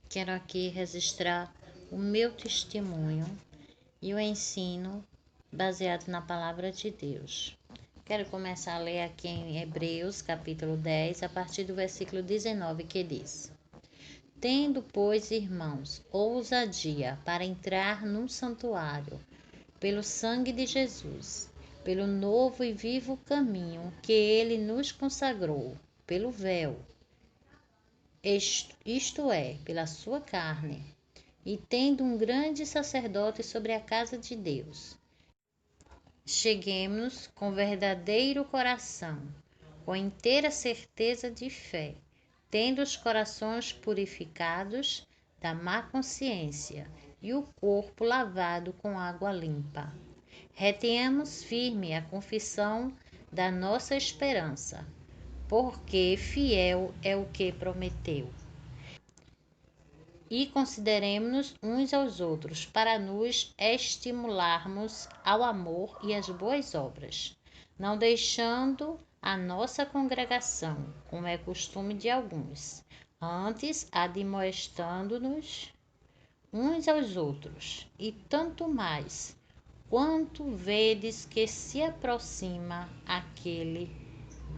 Quero aqui registrar o meu testemunho e o ensino baseado na palavra de Deus. Quero começar a ler aqui em Hebreus, capítulo 10, a partir do versículo 19, que diz: Tendo, pois, irmãos, ousadia para entrar no santuário, pelo sangue de Jesus, pelo novo e vivo caminho que ele nos consagrou, pelo véu, isto é, pela sua carne, e tendo um grande sacerdote sobre a casa de Deus. Cheguemos com verdadeiro coração, com inteira certeza de fé, tendo os corações purificados da má consciência e o corpo lavado com água limpa. Retenhamos firme a confissão da nossa esperança, porque fiel é o que prometeu. E consideremos-nos uns aos outros para nos estimularmos ao amor e às boas obras, não deixando a nossa congregação, como é costume de alguns, antes admoestando-nos uns aos outros, e tanto mais, quanto vedes que se aproxima aquele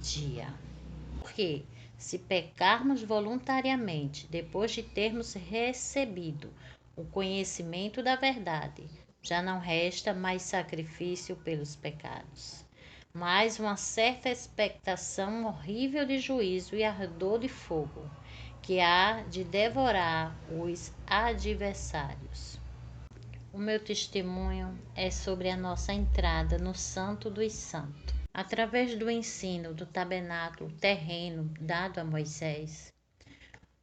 dia. Porque, se pecarmos voluntariamente, depois de termos recebido o conhecimento da verdade, já não resta mais sacrifício pelos pecados, mas uma certa expectação horrível de juízo e ardor de fogo, que há de devorar os adversários. O meu testemunho é sobre a nossa entrada no Santo dos Santos. Através do ensino do tabernáculo terreno dado a Moisés,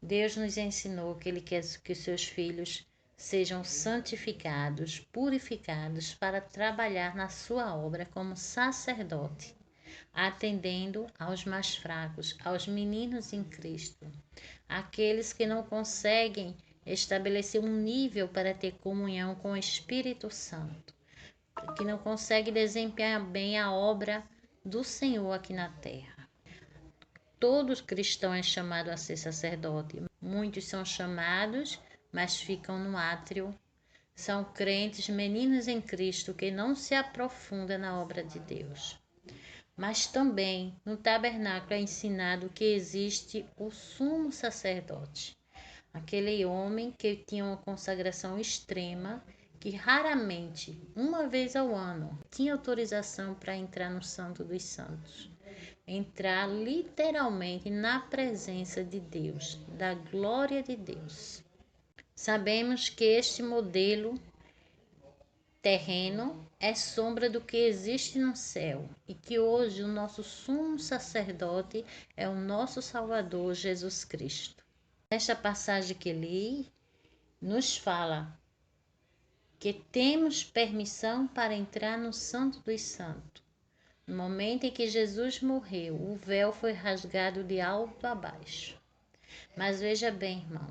Deus nos ensinou que Ele quer que seus filhos sejam santificados, purificados para trabalhar na sua obra como sacerdote, atendendo aos mais fracos, aos meninos em Cristo, aqueles que não conseguem estabelecer um nível para ter comunhão com o Espírito Santo, que não conseguem desempenhar bem a obra do Senhor aqui na terra. Todo cristão é chamado a ser sacerdote. Muitos são chamados, mas ficam no átrio. São crentes, meninos em Cristo, que não se aprofundam na obra de Deus. Mas também no tabernáculo é ensinado que existe o sumo sacerdote, aquele homem que tinha uma consagração extrema, que raramente, uma vez ao ano, tinha autorização para entrar no Santo dos Santos. Entrar literalmente na presença de Deus, da glória de Deus. Sabemos que este modelo terreno é sombra do que existe no céu e que hoje o nosso sumo sacerdote é o nosso Salvador Jesus Cristo. Esta passagem que li nos fala que temos permissão para entrar no Santo dos Santos. No momento em que Jesus morreu, o véu foi rasgado de alto a baixo. Mas veja bem, irmão,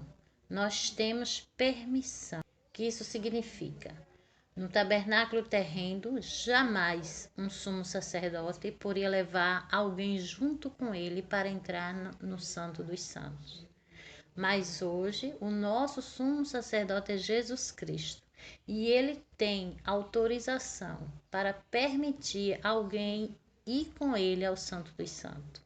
nós temos permissão. O que isso significa? No tabernáculo terreno, jamais um sumo sacerdote poderia levar alguém junto com ele para entrar no Santo dos Santos. Mas hoje, o nosso sumo sacerdote é Jesus Cristo. E ele tem autorização para permitir alguém ir com ele ao Santo dos Santos.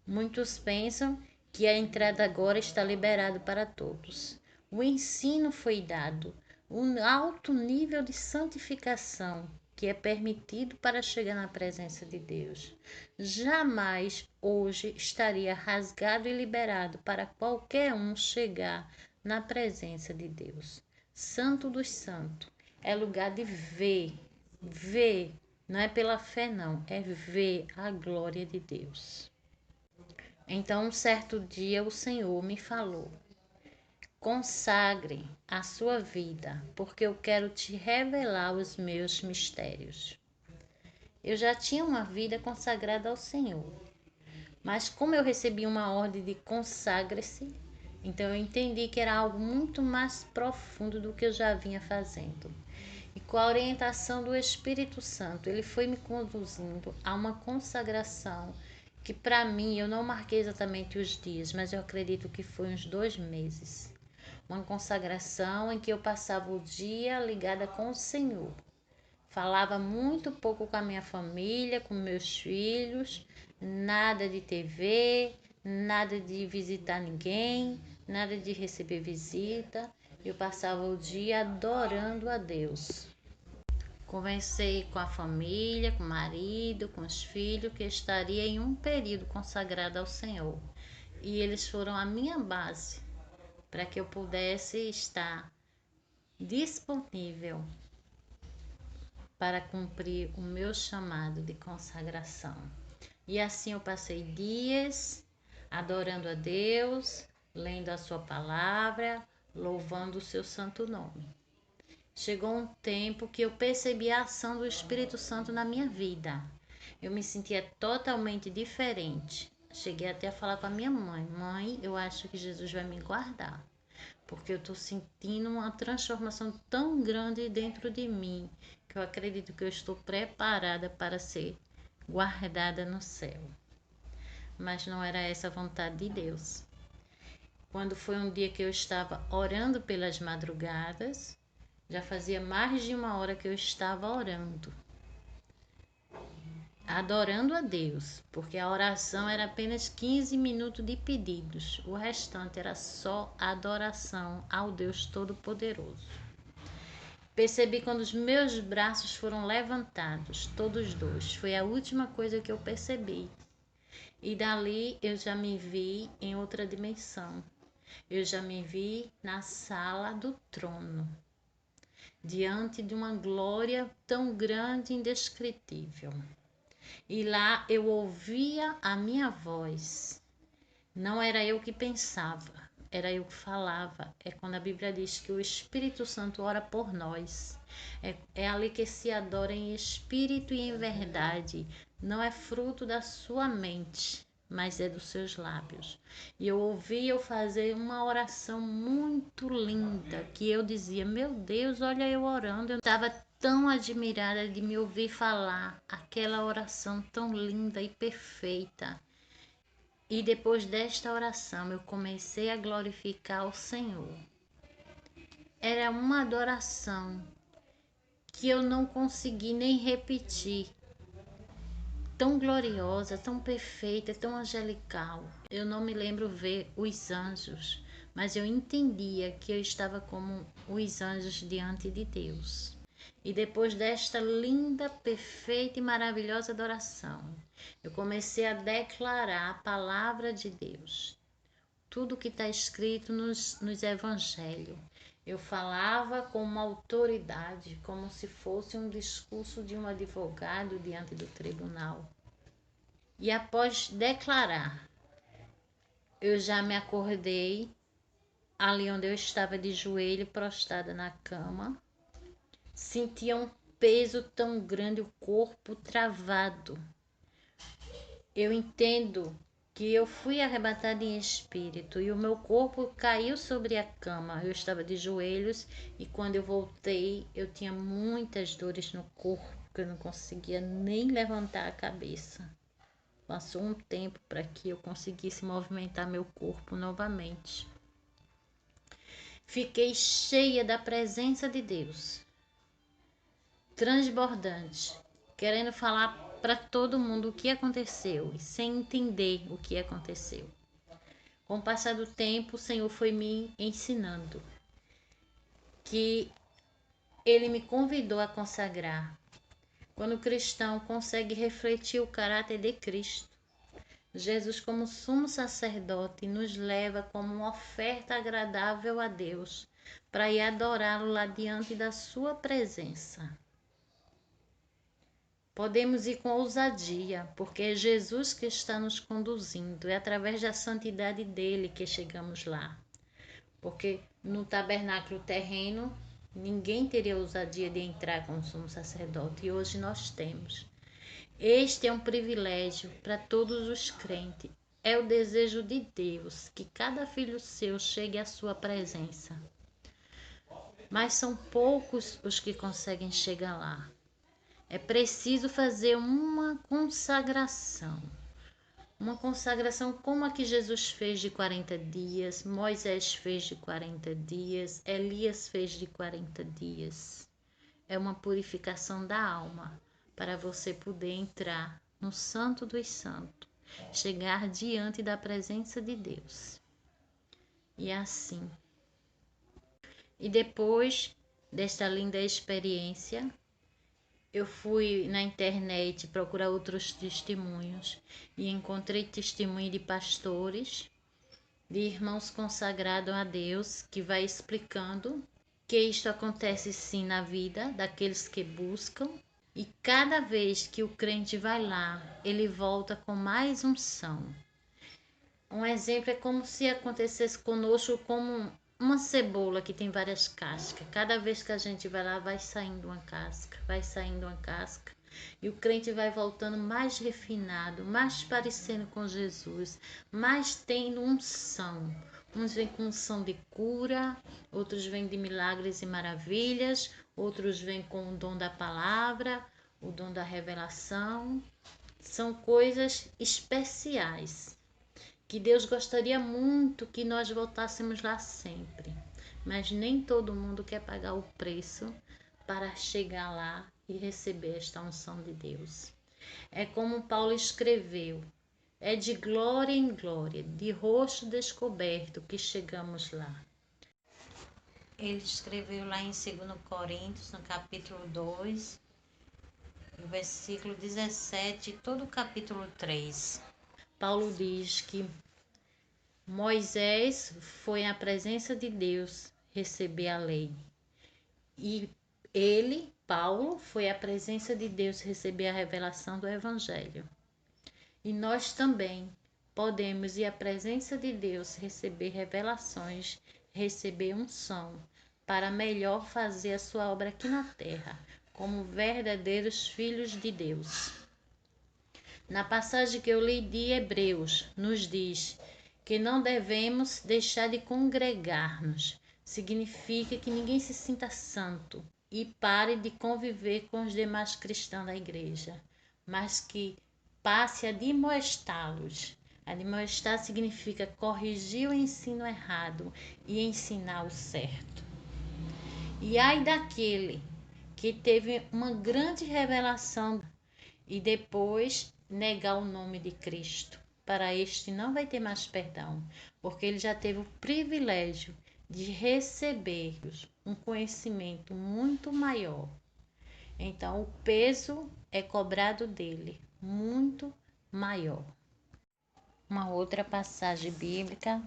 Muitos pensam que a entrada agora está liberada para todos. O ensino foi dado, um alto nível de santificação que é permitido para chegar na presença de Deus. Jamais hoje estaria rasgado e liberado para qualquer um chegar na presença de Deus. Santo dos Santos é lugar de ver, não é pela fé não, é ver a glória de Deus. Então, um certo dia o Senhor me falou: consagre a sua vida, porque eu quero te revelar os meus mistérios. Eu já tinha uma vida consagrada ao Senhor, mas como eu recebi uma ordem de consagre-se, então eu entendi que era algo muito mais profundo do que eu já vinha fazendo. E com a orientação do Espírito Santo, ele foi me conduzindo a uma consagração que para mim, eu não marquei exatamente os dias, mas eu acredito que foi uns 2 meses. Uma consagração em que eu passava o dia ligada com o Senhor. Falava muito pouco com a minha família, com meus filhos, nada de TV, nada de visitar ninguém, nada de receber visita. Eu passava o dia adorando a Deus. Conversei com a família, com o marido, com os filhos, que eu estaria em um período consagrado ao Senhor. E eles foram a minha base para que eu pudesse estar disponível para cumprir o meu chamado de consagração. E assim eu passei dias adorando a Deus, lendo a sua palavra, louvando o seu santo nome. Chegou um tempo que eu percebi a ação do Espírito Santo na minha vida. Eu me sentia totalmente diferente. Cheguei até a falar com a minha mãe: Mãe, eu acho que Jesus vai me guardar, porque eu estou sentindo uma transformação tão grande dentro de mim, que eu acredito que eu estou preparada para ser guardada no céu. Mas não era essa a vontade de Deus. Quando foi um dia que eu estava orando pelas madrugadas, já fazia mais de 1 hora que eu estava orando, adorando a Deus, porque a oração era apenas 15 minutos de pedidos, o restante era só adoração ao Deus Todo-Poderoso. Percebi quando os meus braços foram levantados, todos dois, foi a última coisa que eu percebi. E dali eu já me vi em outra dimensão, eu já me vi na sala do trono, diante de uma glória tão grande e indescritível. E lá eu ouvia a minha voz. Não era eu que pensava, era eu que falava. É quando a Bíblia diz que o Espírito Santo ora por nós. É ali que se adora em espírito e em verdade. Não é fruto da sua mente, mas é dos seus lábios. E eu ouvi eu fazer uma oração muito linda, que eu dizia: meu Deus, olha eu orando. Eu estava tão admirada de me ouvir falar aquela oração tão linda e perfeita. E depois desta oração eu comecei a glorificar o Senhor. Era uma adoração que eu não consegui nem repetir. Tão gloriosa, tão perfeita, tão angelical. Eu não me lembro ver os anjos, mas eu entendia que eu estava como os anjos diante de Deus. E depois desta linda, perfeita e maravilhosa adoração, eu comecei a declarar a palavra de Deus. Tudo que está escrito nos evangelhos. Eu falava com uma autoridade, como se fosse um discurso de um advogado diante do tribunal. E após declarar, eu já me acordei ali onde eu estava de joelho, prostrada na cama. Sentia um peso tão grande, o corpo travado. Eu entendo que eu fui arrebatada em espírito e o meu corpo caiu sobre a cama. Eu estava de joelhos e quando eu voltei, eu tinha muitas dores no corpo, que eu não conseguia nem levantar a cabeça. Passou um tempo para que eu conseguisse movimentar meu corpo novamente. Fiquei cheia da presença de Deus, transbordante, querendo falar para todo mundo o que aconteceu e sem entender o que aconteceu. Com o passar do tempo, o Senhor foi me ensinando que Ele me convidou a consagrar. Quando o cristão consegue refletir o caráter de Cristo, Jesus, como sumo sacerdote, nos leva como uma oferta agradável a Deus para ir adorá-lo lá diante da sua presença. Podemos ir com ousadia, porque é Jesus que está nos conduzindo, é através da santidade dele que chegamos lá. Porque no tabernáculo terreno, ninguém teria ousadia de entrar como sumo sacerdote, e hoje nós temos. Este é um privilégio para todos os crentes. É o desejo de Deus que cada filho seu chegue à sua presença. Mas são poucos os que conseguem chegar lá. É preciso fazer uma consagração, Uma consagração como a que Jesus fez de 40 dias, Moisés fez de 40 dias, Elias fez de 40 dias. É uma purificação da alma para você poder entrar no Santo dos Santos, chegar diante da presença de Deus. E assim. E depois desta linda experiência, eu fui na internet procurar outros testemunhos e encontrei testemunho de pastores, de irmãos consagrados a Deus, que vai explicando que isto acontece sim na vida daqueles que buscam. E cada vez que o crente vai lá, ele volta com mais unção. Um exemplo é como se acontecesse conosco como uma cebola que tem várias cascas. Cada vez que a gente vai lá, vai saindo uma casca, vai saindo uma casca. E o crente vai voltando mais refinado, mais parecendo com Jesus, mais tendo unção. Uns vêm com unção de cura, outros vêm de milagres e maravilhas, outros vêm com o dom da palavra, o dom da revelação. São coisas especiais que Deus gostaria muito que nós voltássemos lá sempre, mas nem todo mundo quer pagar o preço para chegar lá e receber esta unção de Deus. É como Paulo escreveu, é de glória em glória, de rosto descoberto que chegamos lá. Ele escreveu lá em 2 Coríntios, no capítulo 2, no versículo 17, todo o capítulo 3. Paulo diz que Moisés foi à presença de Deus receber a lei. E ele, Paulo, foi à presença de Deus receber a revelação do Evangelho. E nós também podemos ir à presença de Deus receber revelações, receber unção, para melhor fazer a sua obra aqui na terra, como verdadeiros filhos de Deus. Na passagem que eu li de Hebreus, nos diz que não devemos deixar de congregar-nos. Significa que ninguém se sinta santo e pare de conviver com os demais cristãos da igreja, mas que passe a admoestá-los. Admoestar significa corrigir o ensino errado e ensinar o certo. E ai daquele que teve uma grande revelação e depois negar o nome de Cristo. Para este não vai ter mais perdão, porque ele já teve o privilégio de receber um conhecimento muito maior. Então, o peso é cobrado dele, muito maior. Uma outra passagem bíblica,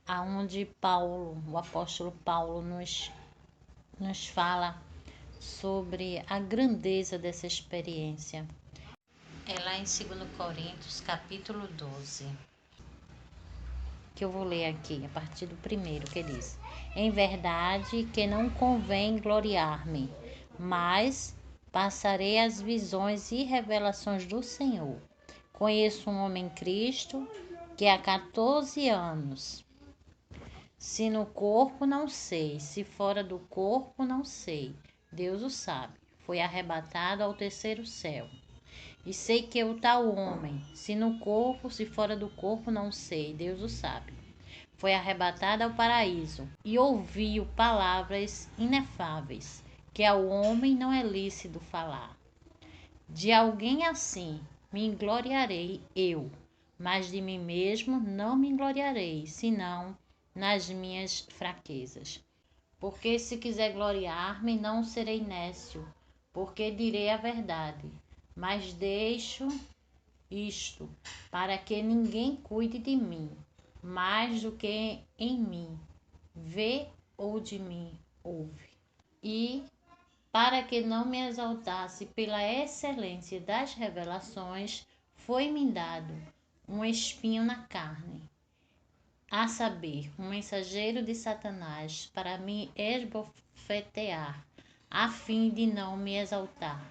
aonde Paulo, o apóstolo Paulo, nos fala sobre a grandeza dessa experiência. É lá em 2 Coríntios, capítulo 12, que eu vou ler aqui, a partir do primeiro, que diz: Em verdade que não convém gloriar-me, mas passarei as visões e revelações do Senhor. Conheço um homem em Cristo que há 14 anos, se no corpo não sei, se fora do corpo não sei, Deus o sabe, foi arrebatado ao terceiro céu. E sei que o tal homem, se no corpo, se fora do corpo, não sei, Deus o sabe, foi arrebatado ao paraíso e ouviu palavras inefáveis, que ao homem não é lícito falar. De alguém assim me gloriarei eu, mas de mim mesmo não me gloriarei, senão nas minhas fraquezas. Porque se quiser gloriar-me, não serei nécio, porque direi a verdade. Mas deixo isto para que ninguém cuide de mim, mais do que em mim vê ou de mim ouve. E para que não me exaltasse pela excelência das revelações, foi-me dado um espinho na carne, a saber, um mensageiro de Satanás para me esbofetear, a fim de não me exaltar,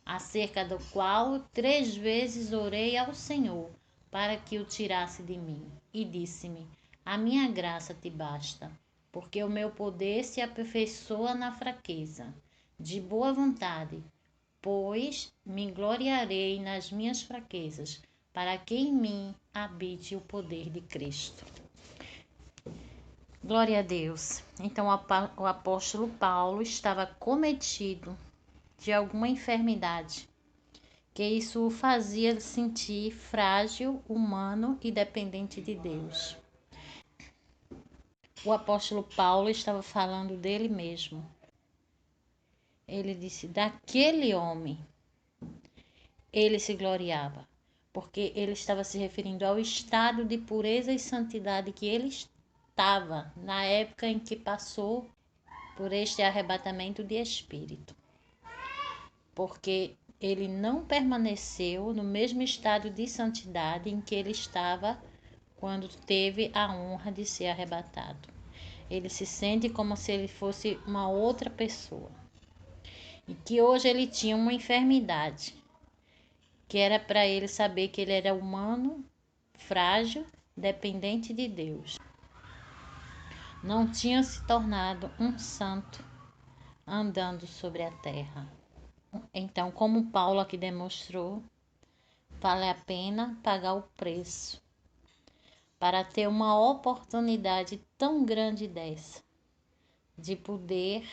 acerca do qual 3 vezes orei ao Senhor para que o tirasse de mim. E disse-me: A minha graça te basta, porque o meu poder se aperfeiçoa na fraqueza. De boa vontade, pois me gloriarei nas minhas fraquezas, para que em mim habite o poder de Cristo. Glória a Deus. Então o apóstolo Paulo estava cometido de alguma enfermidade, que isso o fazia sentir frágil, humano e dependente de Deus. O apóstolo Paulo estava falando dele mesmo. Ele disse: daquele homem ele se gloriava, porque ele estava se referindo ao estado de pureza e santidade que ele estava na época em que passou por este arrebatamento de espírito. Porque ele não permaneceu no mesmo estado de santidade em que ele estava quando teve a honra de ser arrebatado. Ele se sente como se ele fosse uma outra pessoa. E que hoje ele tinha uma enfermidade, que era para ele saber que ele era humano, frágil, dependente de Deus. Não tinha se tornado um santo andando sobre a terra. Então, como Paulo aqui demonstrou, vale a pena pagar o preço para ter uma oportunidade tão grande dessa, de poder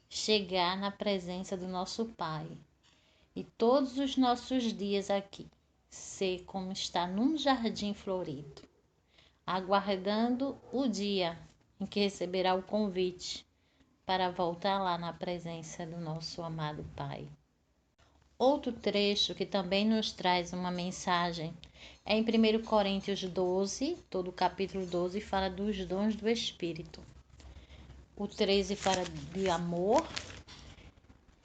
chegar na presença do nosso Pai. E todos os nossos dias aqui, ser como está num jardim florido, aguardando o dia em que receberá o convite para voltar lá na presença do nosso amado Pai. Outro trecho que também nos traz uma mensagem é em 1 Coríntios 12, todo o capítulo 12 fala dos dons do Espírito. O 13 fala de amor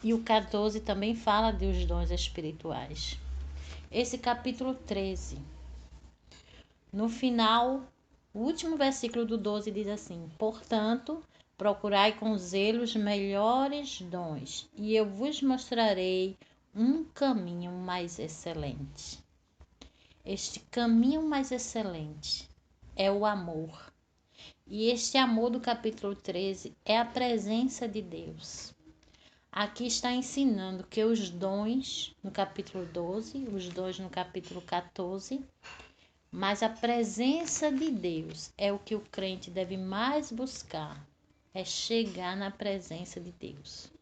e o 14 também fala dos dons espirituais. Esse capítulo 13, no final, o último versículo do 12 diz assim: portanto, procurai com zelo os melhores dons, e eu vos mostrarei um caminho mais excelente. Este caminho mais excelente é o amor. E este amor do capítulo 13 é a presença de Deus. Aqui está ensinando que os dons no capítulo 12, os dons no capítulo 14, mas a presença de Deus é o que o crente deve mais buscar, é chegar na presença de Deus.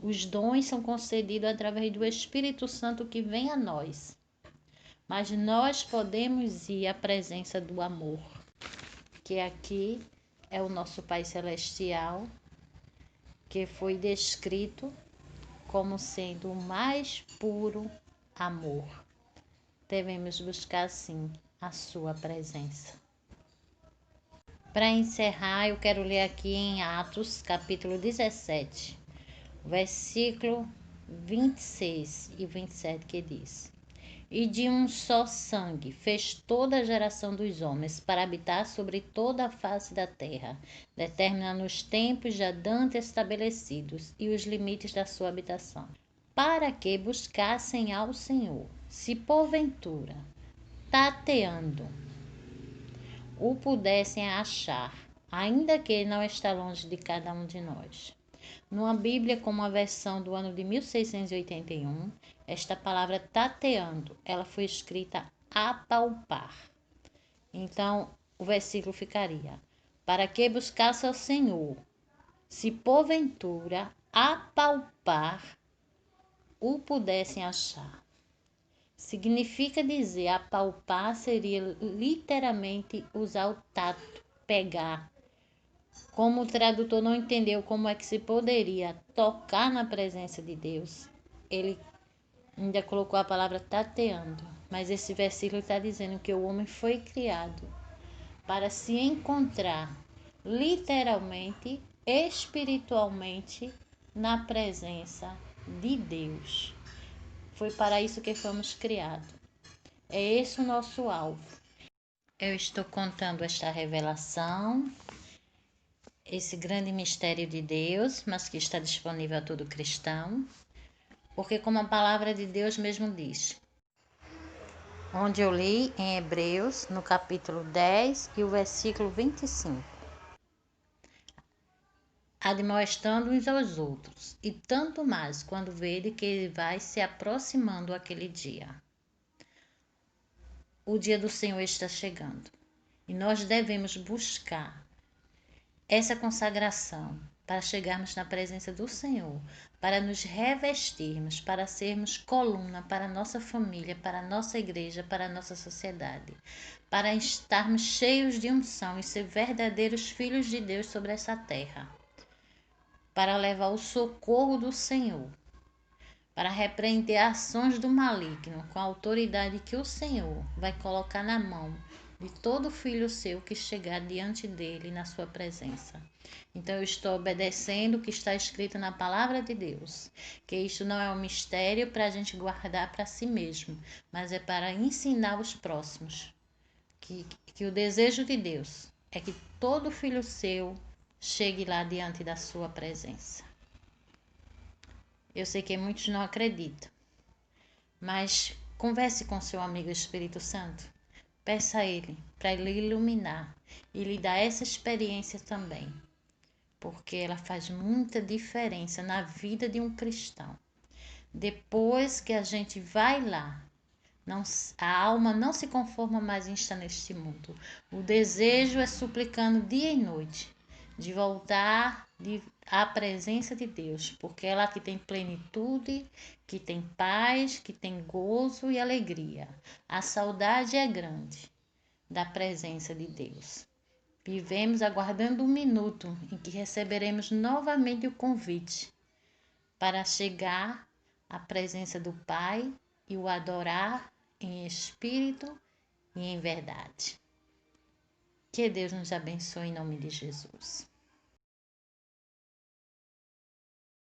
Os dons são concedidos através do Espírito Santo que vem a nós, mas nós podemos ir à presença do amor, que aqui é o nosso Pai Celestial, que foi descrito como sendo o mais puro amor. Devemos buscar, sim, a sua presença. Para encerrar, eu quero ler aqui em Atos, capítulo 17, versículo 26 e 27, que diz: e de um só sangue fez toda a geração dos homens para habitar sobre toda a face da terra, determinando os tempos já dantes estabelecidos e os limites da sua habitação, para que buscassem ao Senhor, se porventura, tateando, o pudessem achar, ainda que ele não está longe de cada um de nós. Numa Bíblia como a versão do ano de 1681, esta palavra tateando, ela foi escrita apalpar. Então, o versículo ficaria: para que buscasse ao Senhor, se porventura apalpar, o pudessem achar. Significa dizer, apalpar seria literalmente usar o tato, pegar. Como o tradutor não entendeu como é que se poderia tocar na presença de Deus, ele ainda colocou a palavra tateando. Mas esse versículo está dizendo que o homem foi criado para se encontrar literalmente, espiritualmente, na presença de Deus. Foi para isso que fomos criados. É esse o nosso alvo. Eu estou contando esta revelação, esse grande mistério de Deus, mas que está disponível a todo cristão, porque como a palavra de Deus mesmo diz, onde eu li em Hebreus, no capítulo 10 e o versículo 25, admoestando uns aos outros, e tanto mais quando vede que ele vai se aproximando aquele dia. o dia do Senhor está chegando e nós devemos buscar essa consagração para chegarmos na presença do Senhor, para nos revestirmos, para sermos coluna para a nossa família, para a nossa igreja, para a nossa sociedade, para estarmos cheios de unção e ser verdadeiros filhos de Deus sobre essa terra, para levar o socorro do Senhor, para repreender ações do maligno com a autoridade que o Senhor vai colocar na mão de todo filho seu que chegar diante dele na sua presença. Então eu estou obedecendo o que está escrito na palavra de Deus, que isto não é um mistério para a gente guardar para si mesmo, mas é para ensinar os próximos, que o desejo de Deus é que todo filho seu chegue lá diante da sua presença. Eu sei que muitos não acreditam, mas converse com seu amigo Espírito Santo. Peça a ele para ele iluminar e lhe dar essa experiência também, porque ela faz muita diferença na vida de um cristão. Depois que a gente vai lá, a alma não se conforma mais em estar neste mundo. O desejo é suplicando dia e noite de voltar à presença de Deus, porque é lá que tem plenitude, que tem paz, que tem gozo e alegria. A saudade é grande da presença de Deus. Vivemos aguardando um minuto em que receberemos novamente o convite para chegar à presença do Pai e o adorar em espírito e em verdade. Que Deus nos abençoe em nome de Jesus.